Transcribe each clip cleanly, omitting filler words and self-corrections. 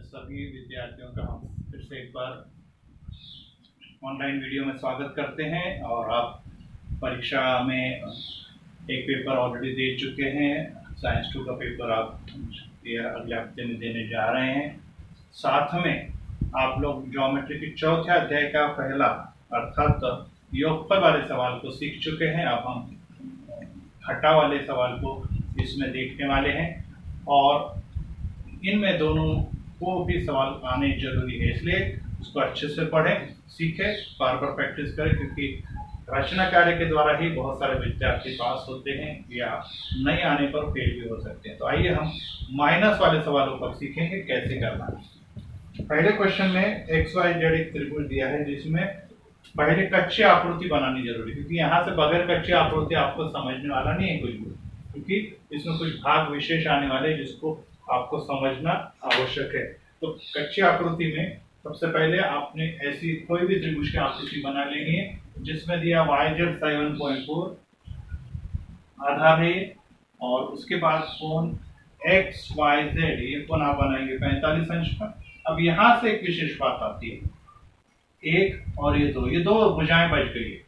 सभी विद्यार्थियों का हम फिर से एक बार ऑनलाइन वीडियो में स्वागत करते हैं। और आप परीक्षा में एक पेपर ऑलरेडी दे चुके हैं। साइंस 2 का पेपर आप अगले हफ्ते में देने जा रहे हैं। साथ में आप लोग ज्योमेट्री के चौथे अध्याय का पहला अर्थात योगफल वाले सवाल को सीख चुके हैं। अब हम घटा वाले सवाल को इसमें देखने वाले हैं और इनमें दोनों को भी सवाल आने जरूरी है, इसलिए उसको अच्छे से पढ़ें, सीखें, बार बार प्रैक्टिस करें, क्योंकि रचना कार्य के द्वारा ही बहुत सारे विद्यार्थी पास होते हैं या नहीं आने पर फेल भी हो सकते हैं। तो आइए हम माइनस वाले सवालों पर सीखेंगे कैसे करना है। पहले क्वेश्चन में एक्स वाई जेड एक त्रिभुज दिया है जिसमें पहले कच्ची आकृति बनानी जरूरी है, क्योंकि यहाँ से बगैर कच्ची आकृति आपको समझने वाला नहीं है कुछ भी, क्योंकि इसमें कुछ भाग विशेष आने वाले जिसको आपको समझना आवश्यक है। तो कच्ची आकृति में सबसे पहले आपने ऐसी कोई भी त्रिभुज की आकृति बना लेनी है जिसमें दिया YZ 7.4 आधार है और उसके बाद कोण XYZ ये कोण आप बनाएंगे 45 अंश का। अब यहाँ से एक विशेष बात आती है, एक और ये दो भुजाएं बच गई है।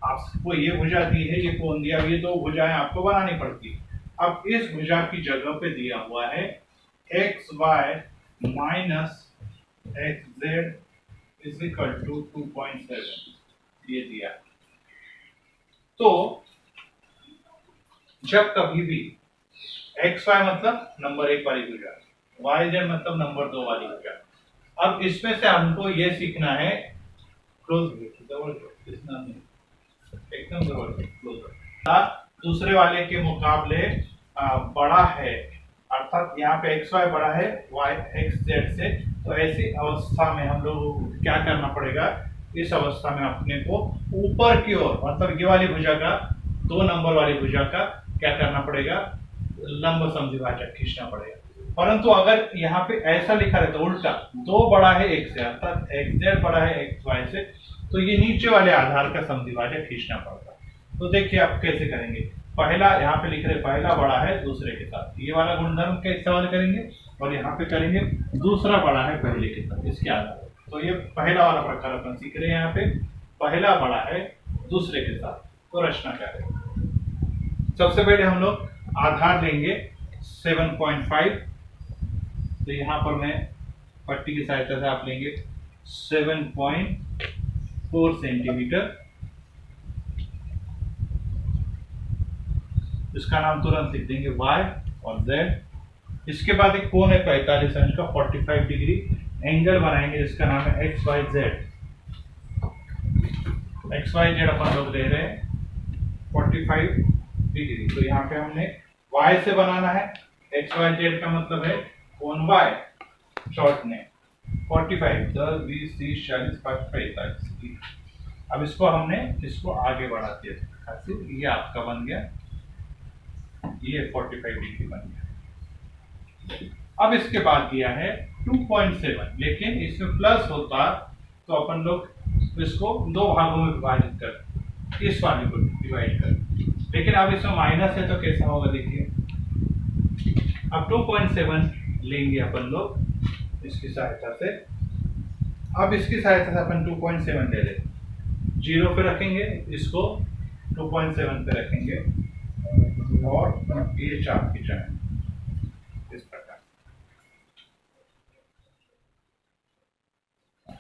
आपको ये भुजा दी है, ये कोण दिया, ये दो भुजाएं आपको बनानी पड़ती है। अब इस भुजा की जगह पे दिया हुआ है XY minus XZ is equal to 2.7 ये दिया। तो जब कभी भी XY मतलब नंबर 1 वाली भुजा, YZ मतलब नंबर 2 वाली भुजा। अब इसमें से हमको ये सीखना है क्लोज एकदम दूसरे वाले के मुकाबले बड़ा है, अर्थात यहाँ पे XY बड़ा है YXZ से। तो ऐसी अवस्था में हम लोग क्या करना पड़ेगा, इस अवस्था में अपने को ऊपर की ओर मतलब ये वाली भुजा का 2 नंबर वाली भुजा का क्या करना पड़ेगा, लंब समद्विभाजक खींचना पड़ेगा। परंतु अगर यहाँ पे ऐसा लिखा रहता उल्टा 2 बड़ा है 1 से अर्थात XZ बड़ा है XY से, तो ये नीचे वाले आधार का समद्विभाजक खींचना पड़ता। तो देखिए आप कैसे करेंगे। पहला यहाँ पे लिख रहे पहला बड़ा है दूसरे के साथ, ये वाला गुणधर्म का इस्तेमाल करेंगे और यहाँ पे करेंगे दूसरा बड़ा है पहले के साथ इसके आधार। तो ये पहला वाला प्रकार अपन सीख रहे हैं। यहाँ पे पहला बड़ा है दूसरे के साथ, तो रचना क्या है। सबसे पहले हम लोग आधार लेंगे 7.5। तो यहाँ पर मैं पट्टी की सहायता से आप लेंगे 7.4 सेंटीमीटर। इसका नाम तुरंत लिख देंगे Y और Z। इसके बाद एक कोण है 45 अंश का 45 डिग्री एंगल बनाएंगे जिसका नाम है XYZ। XYZ अपन लोग ले रहे हैं 45 डिग्री। तो यहाँ पे हमने Y से बनाना है, XYZ का मतलब है कोण Y शॉर्ट ने 45 10 20 30 40 45। अब इसको हमने इसको आगे बढ़ा दिया, ये आपका बन गया, ये 45 डिग्री बन गया। अब इसके बाद दिया है 2.7, लेकिन इसमें प्लस होता तो अपन लोग इसको 2 भागों में विभाजित कर इस वाले को डिवाइड कर, लेकिन अब इसमें माइनस है तो कैसा होगा देखिए। अब 2.7 लेंगे अपन लोग इसकी सहायता से। अब इसकी सहायता से अपन 2.7 ले लें, 0 पे रखेंगे, इसको 2.7 पे रखेंगे और ये चाप की जाए इस प्रकार।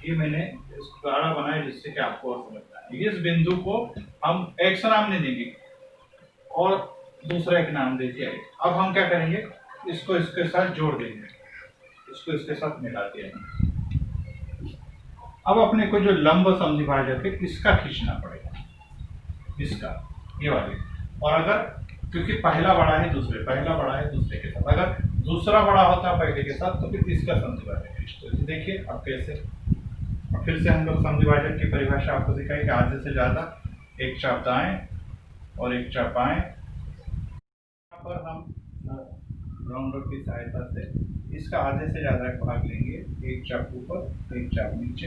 ये मैंने इसको गाढ़ा बनाया जिससे कि आपको और समझना है। इस बिंदु को हम X नाम नहीं देंगे और दूसरा एक नाम देते हैं। अब हम क्या करेंगे, इसको इसके साथ जोड़ देंगे, इसको इसके साथ मिला देंगे। अब अपने को जो लंब समद्विभाजक है इसका खींचना पड़ेगा, इसका ये वाले। और अगर क्योंकि पहला बड़ा है दूसरे के साथ, अगर दूसरा बड़ा होता पहले के साथ तो फिर इसका समद्विभाजक खींचते। तो देखिए अब कैसे। और फिर से हम लोग समद्विभाजक की परिभाषा आपको दिखाएंगे, आधे से ज्यादा एक चाप दाएं और एक चाप बाएं। यहाँ पर हम राउंडर की सहायता से इसका आधे से ज्यादा एक भाग लेंगे, एक चाप ऊपर एक चाप नीचे,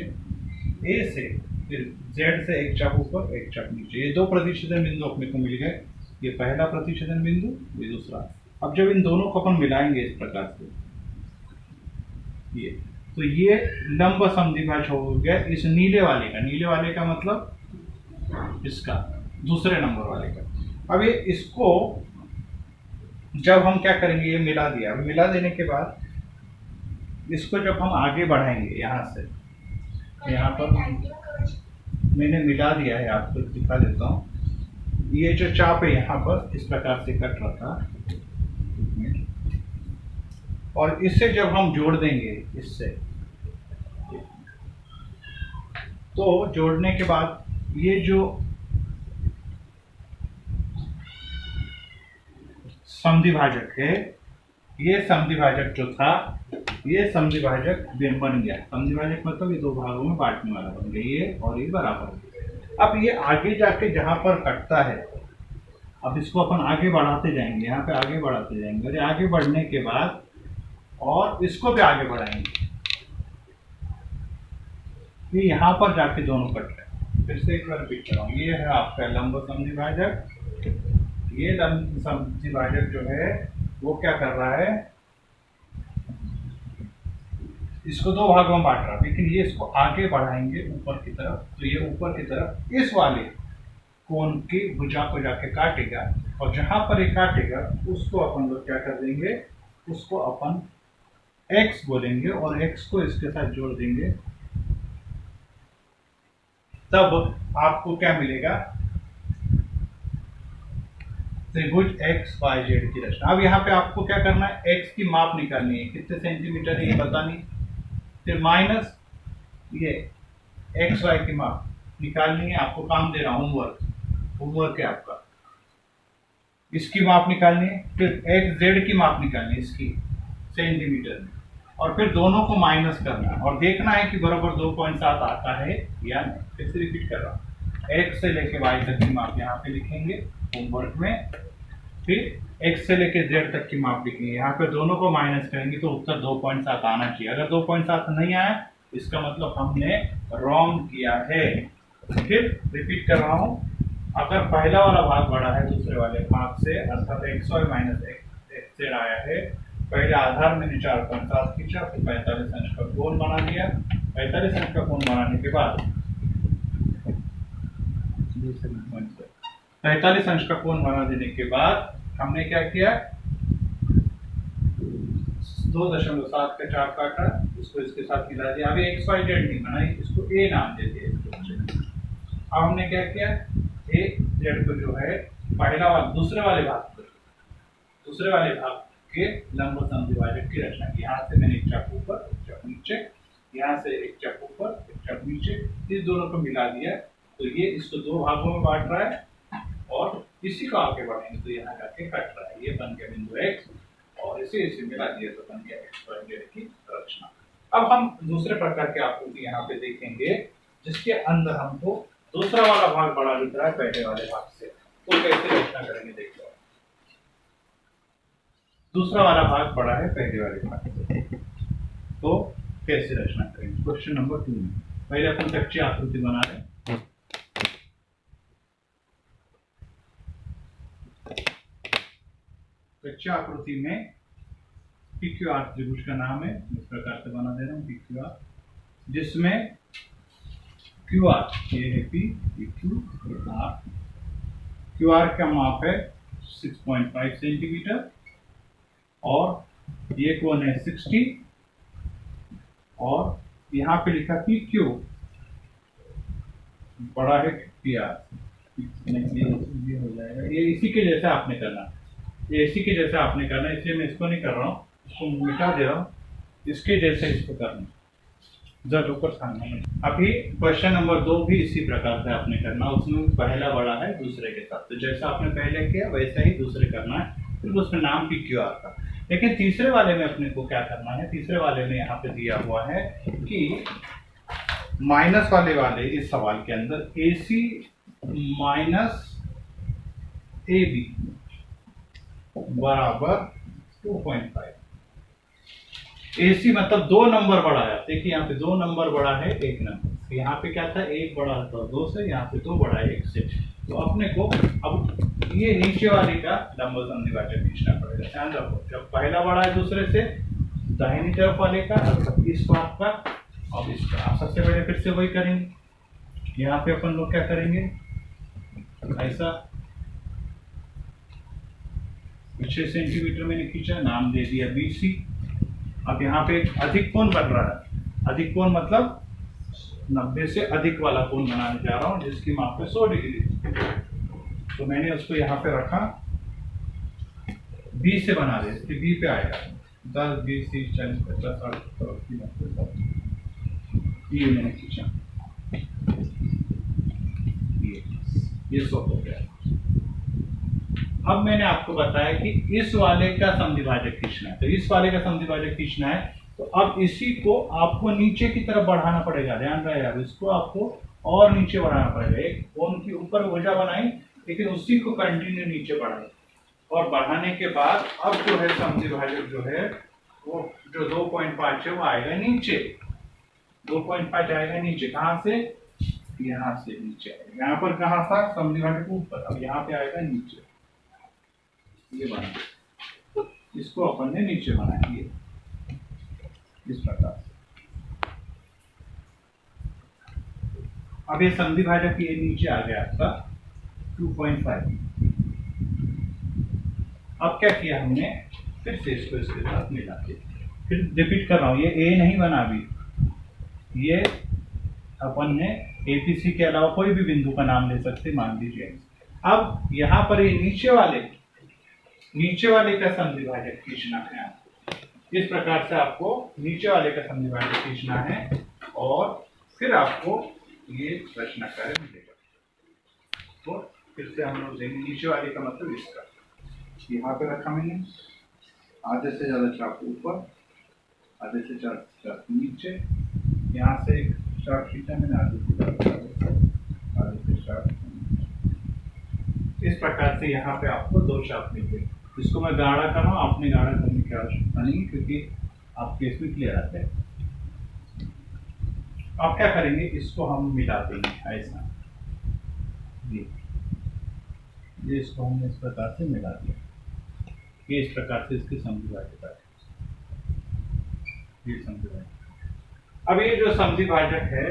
ए से फिर Z से एक चाप ऊपर एक चाप नीचे। ये 2 प्रतिच्छेदन बिंदु अपने को मिल गए, ये पहला प्रतिच्छेदन बिंदु, ये दूसरा। अब जब इन दोनों को अपन मिलाएंगे इस प्रकार से ये तो ये लंब समद्विभाजक हो गया इस नीले वाले का मतलब इसका दूसरे नंबर वाले का। अब ये इसको जब हम क्या करेंगे, ये मिला दिया, मिला देने के बाद इसको जब हम आगे बढ़ाएंगे यहाँ से, यहाँ पर मैंने मिला दिया है, आपको दिखा देता हूँ। ये जो चाप है यहाँ पर इस प्रकार से कट रहा था, और इससे जब हम जोड़ देंगे इससे, तो जोड़ने के बाद ये जो समद्विभाजक है, ये समद्विभाजक जो था, ये समद्विभाजक बन गया। समद्विभाजक मतलब ये दो भागों में बांटने वाला बन गया, ये और ये बराबर। अब ये आगे जाके जहां पर कटता है, अब इसको अपन आगे बढ़ाते जाएंगे, यहाँ पे आगे बढ़ाते जाएंगे, और आगे बढ़ने के बाद और इसको भी आगे बढ़ाएंगे, ये यहाँ पर जाके दोनों कट रहे हैं। फिर से एक बार रिपीट कर रहा हूँ, ये है आपका लंब समद्विभाजक, ये लंब समद्विभाजक जो है वो क्या कर रहा है, इसको दो भागों में बांट रहा है, लेकिन ये इसको आगे बढ़ाएंगे ऊपर की तरफ, तो ये ऊपर की तरफ इस वाले कोण की भुजा को जाके काटेगा, और जहां पर ये काटेगा उसको अपन लोग क्या कर देंगे, उसको अपन x बोलेंगे, और x को इसके साथ जोड़ देंगे, तब आपको क्या मिलेगा, त्रिभुज x y z की रचना। अब यहाँ पे आपको क्या करना है, x की माप निकालनी है, कितने सेंटीमीटर है ये बतानी, फिर माइनस ये एक्स वाई की माप निकालनी है। आपको काम दे रहा हूं, होमवर्क है आपका, इसकी माप निकालनी है, फिर एक्स जेड की माप निकालनी है इसकी सेंटीमीटर में, और फिर दोनों को माइनस करना है और देखना है कि बराबर 2.7 आता है या नहीं। फिर से रिपीट कर रहा हूँ, एक्स से लेके वाई तक की माप यहाँ पे लिखेंगे होमवर्क में, फिर x से लेके z तक की माप लिखेंगे, यहाँ पे दोनों को माइनस करेंगे तो उत्तर 2.7 आना चाहिए। अगर 2.7 नहीं आया इसका मतलब हमने रॉन्ग किया है। फिर रिपीट कर रहा हूँ, अगर पहला वाला भाग बड़ा है दूसरे वाले भाग से, अर्थात xy माइनस x z आया है, पहले आधार मैंने 4.7 खींचा, फिर 45 अंश का कोण बना दिया। 45 अंश का कोण बनाने के बाद 45 अंश का कोण बना देने के बाद हमने क्या किया, 2.7 का चाप काटा, इसको इसके साथ मिला दिया। अभी एक्स वाई जेड नहीं बना, इसको ए नाम दे दिया। अब हमने क्या किया, ए जेड को जो है पहला वाला दूसरे वाले भाग के लंब समद्विभाजक की रचना की। यहाँ से मैंने एक चाप ऊपर एक चाप नीचे, यहाँ से एक चाप ऊपर एक चाप नीचे, इस दोनों को मिला दिया, तो ये इसको दो भागों में बांट रहा है, और इसी को आगे बढ़ेंगे तो यहाँ जाके कट रहा है, ये बन गया बिंदु x, और इसे मिला दिया तो बन गया एक्स वाई जेड की रचना। अब हम दूसरे प्रकार के आकृति यहाँ पे देखेंगे, जिसके अंदर हमको दूसरा वाला भाग बड़ा दिख रहा है पहले वाले भाग से, तो कैसे रचना करेंगे देख लो। दूसरा वाला भाग बड़ा है पहले वाले भाग से, तो कैसे रचना करेंगे। क्वेश्चन नंबर 2 में पहले अपन कच्ची आकृति बना रहे हैं। कच्ची आकृति में PQR त्रिभुज का नाम है, इस प्रकार से बना दे रहा हूँ PQR, जिसमें QR ये है P, PQ, R। QR का माप है 6.5 सेंटीमीटर, और ये कोण है 60, और यहाँ पे लिखा PQ बड़ा है PR, ये हो जाएगा, ये इसी के जैसा आपने करना, ये इसी के जैसा आपने करना, इसलिए मैं इसको नहीं कर रहा हूँ, इसको मिटा दे रहा हूँ, इसके जैसे इसको करना, जब ऊपर सामने। अभी क्वेश्चन नंबर 2 भी इसी प्रकार से आपने करना, उसमें पहला बड़ा है दूसरे के साथ, तो जैसा आपने पहले किया वैसा ही दूसरे करना है, फिर उसमें नाम PQR का। लेकिन तीसरे वाले में अपने को क्या करना है, तीसरे वाले में यहाँ पे दिया हुआ है कि माइनस वाले इस सवाल के अंदर AC माइनस AB बराबर 2.5। AC मतलब 2 नंबर बड़ा है, देखिए यहाँ पे 2 नंबर बड़ा है 1 नंबर, यहाँ पे क्या था 1 बड़ा था 2 से, यहाँ पे 2 बड़ा है 1 से, तो अपने को अब ये नीचे वाले का लंब समद्विभाजक खींचना पड़ेगा। ध्यान रखो, जब पहला बड़ा है दूसरे से दाहिनी तरफ वाले का, इस बात का और इसका। आप सबसे पहले फिर से वही करेंगे। यहाँ पे अपन लोग क्या करेंगे, ऐसा 6 सेंटीमीटर मैंने खींचा, नाम दे दिया BC। अब यहाँ पे एक अधिक कोण बन रहा है। अधिक कोण मतलब 90 से अधिक वाला कोण बनाने जा रहा हूँ, जिसकी माप है 100 डिग्री। तो मैंने उसको यहाँ पे रखा, B से बना दे, B पे आएगा 10, 20, 30, 40, 50, 60, 70, 80, 90। ये मैंने खींचा, ये 100 हो गया। अब मैंने आपको बताया कि इस वाले का समद्विभाजक खींचना है, तो इस वाले का समद्विभाजक खींचना है, तो अब इसी को आपको नीचे की तरफ बढ़ाना पड़ेगा। ध्यान रहे यार, इसको आपको और नीचे बढ़ाना पड़ेगा। एक कोण की ऊपर भुजा बनाई, लेकिन उसी को कंटिन्यू नीचे बढ़ाई, और बढ़ाने के बाद अब जो है समद्विभाजक जो है वो जो 2.5 है वो आएगा नीचे। 2.5 आएगा नीचे, कहाँ से, यहाँ से नीचे आएगा। यहाँ पर कहाँ था समद्विभाजक ऊपर, अब यहाँ पे आएगा नीचे। ये बना, इसको अपन ने नीचे बनाया, ये इस प्रकार से। अब ये समद्विभाजक ये नीचे आ गया आपका 2.5। अब क्या किया हमने, फिर से इसको इसके साथ मिला के, फिर रिपीट कर रहा हूं, ये A नहीं बना अभी, ये अपन ने APC के अलावा कोई भी बिंदु का नाम ले सकते, मान लीजिए। अब यहाँ पर ये नीचे वाले का समद्विभाजक खींचना है आपको। इस प्रकार से आपको नीचे वाले का समद्विभाजक खींचना है, और फिर आपको ये प्रश्नाकार मिलेगा। तो फिर से हम लोग देंगे, नीचे वाले का मतलब इसका, यहाँ पे रखा मैंने, आधे से ज्यादा चाप ऊपर, आधे से चाप नीचे, यहाँ से एक चाप खींचा मैंने, आधे से चाप। इस प्रकार से यहाँ पे आपको 2 चाप मिलेंगे। इसको मैं गाढ़ा कर रहा हूँ, आपने गाढ़ा करने की आवश्यकता नहीं, क्योंकि आपके इसमें क्लियर आते हैं। आप क्या करेंगे, इसको हम मिला देंगे ऐसा, ये इसको हमने इस प्रकार से मिला दिया। ये इस प्रकार से इसके समद्विभाजक है, ये समद्विभाजक। अब ये जो समद्विभाजक है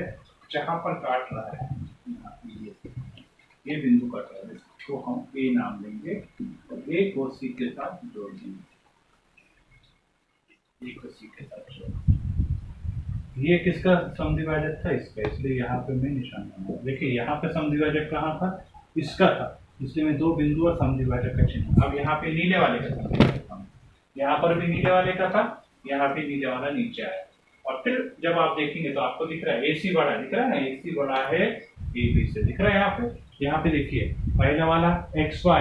जहां पर काट रहा है, ये बिंदु काट रहा है, इसको हम A नाम लेंगे, और A को C के साथ जोड़ देंगे। A को C के साथ जोड़, ये किसका समद्विभाजक था, इसका, इसलिए यहाँ पे मैं निशान बनाऊंगा। देखिए यहाँ पे समद्विभाजक कहाँ था, इसका था, इसलिए मैं 2 बिंदु और समद्विभाजक का चिन्ह। अब यहाँ पे नीले वाले का समद्विभाजक था, यहाँ पर भी नीले वाले का था, यहाँ पे नीले वाला नीचे आया। और फिर जब आप देखेंगे तो आपको दिख रहा है AC बड़ा दिख रहा है ना, AC बड़ा है AB से, दिख रहा है यहाँ पे देखिए पहला वाला XY,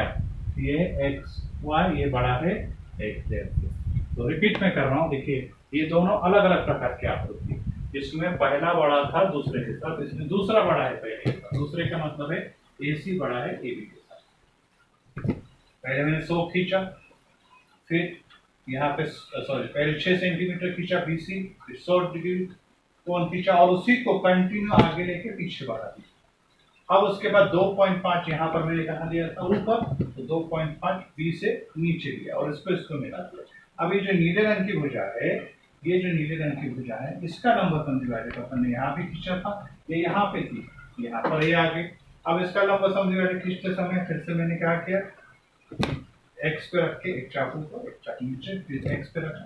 ये XY, ये बड़ा है XZ। तो रिपीट में कर रहा हूँ, देखिए ये दोनों अलग अलग प्रकार की आकृति, इसमें पहला बड़ा था दूसरे के साथ, इसमें दूसरा बड़ा है पहले का। दूसरे का मतलब है AC बड़ा है AB के साथ। पहले मैंने 100 खींचा, फिर यहाँ पे पहले 6 सेंटीमीटर खींचा BC, फिर 100 डिग्री कोण खींचा, और उसी को कंटिन्यू आगे लेके पीछे बढ़ा दिया। अब उसके बाद 2.5 यहाँ पर मैंने कहा दिया था ऊपर, तो 2.5 B से नीचे लिया, और इसको मिला दिया। अब ये जो नीले रंग की भुजा है, ये जो नीले रंग की भुजा है, इसका लंब समद्विभाजक अपन ने यहाँ भी खींचा था, ये यहाँ पे थी, यहाँ पर ये आगे। अब इसका लंब समद्विभाजक खींचते समय फिर से मैंने क्या किया, X पे रख के एक चाप ऊपर, एक चाप नीचे, फिर X पे रखा,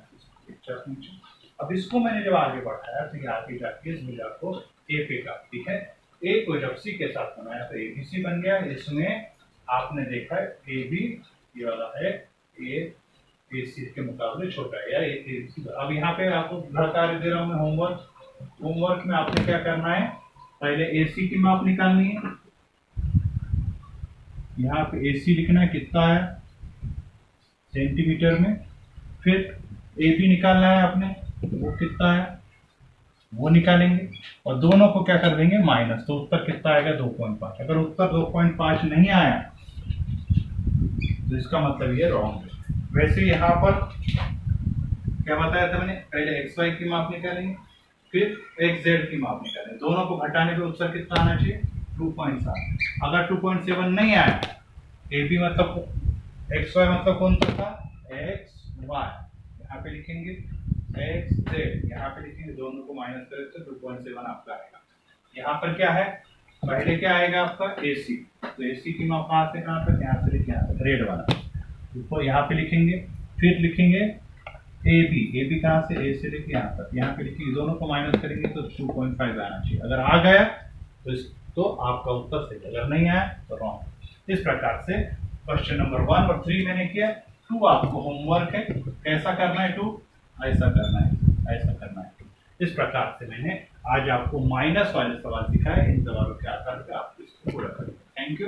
एक चाप नीचे। अब इसको मैंने जब आगे बढ़ाया तो ये आगे जाके इस भुजा को A पे काटती है। A को जब C के साथ बनाया तो ABC बन गया। इसमें आपने देखा है AB ये वाला है, AC के मुकाबले छोटा है, या ABC। अब यहाँ पे आपको घर कार्य दे रहा हूँ मैं, होमवर्क में आपने क्या करना है, पहले AC की माप निकालनी है। यहाँ पे AC लिखना है, कितना है सेंटीमीटर में, फिर AB निकालना है आपने, वो कितना है वो निकालेंगे, और दोनों को क्या कर देंगे माइनस, तो उत्तर कितना आएगा 2.5। अगर उत्तर 2.5 नहीं आया तो इसका मतलब ये रॉन्ग है। वैसे यहाँ पर क्या बताया था मैंने, पहले XY की माप निकालेंगे, फिर XZ की माप निकालेंगे, दोनों को घटाने पे उत्तर कितना आना चाहिए 2.7। अगर 2.7 नहीं आया, AB मतलब XY मतलब कौन सा था XY, यहाँ पे लिखेंगे एक्स जेड, यहाँ पे लिखेंगे, दोनों को माइनस करें तो 2.7 आपका आएगा। यहाँ पर क्या है, पहले क्या आएगा आपका AC, तो AC की माप कहाँ से कहाँ तक, यहाँ से लिखे यहाँ तक रेड वाला, ऊपर यहाँ पे लिखेंगे, फिर लिखेंगे AB कहाँ से, A से लेके यहाँ तक, यहाँ पे लिखेंगे, दोनों को माइनस करेंगे तो 2.5 आना चाहिए। अगर आ गया तो आपका उत्तर सही, अगर नहीं आया तो रॉन्ग। इस प्रकार से क्वेश्चन नंबर 1 और 3 मैंने किया। 2 आपको होमवर्क है, कैसा करना है 2, ऐसा करना है, ऐसा करना है। इस प्रकार से मैंने आज आपको माइनस वाले सवाल सिखाए, इन सवालों के आधार पर आप इसको पूरा करेंगे। Thank you.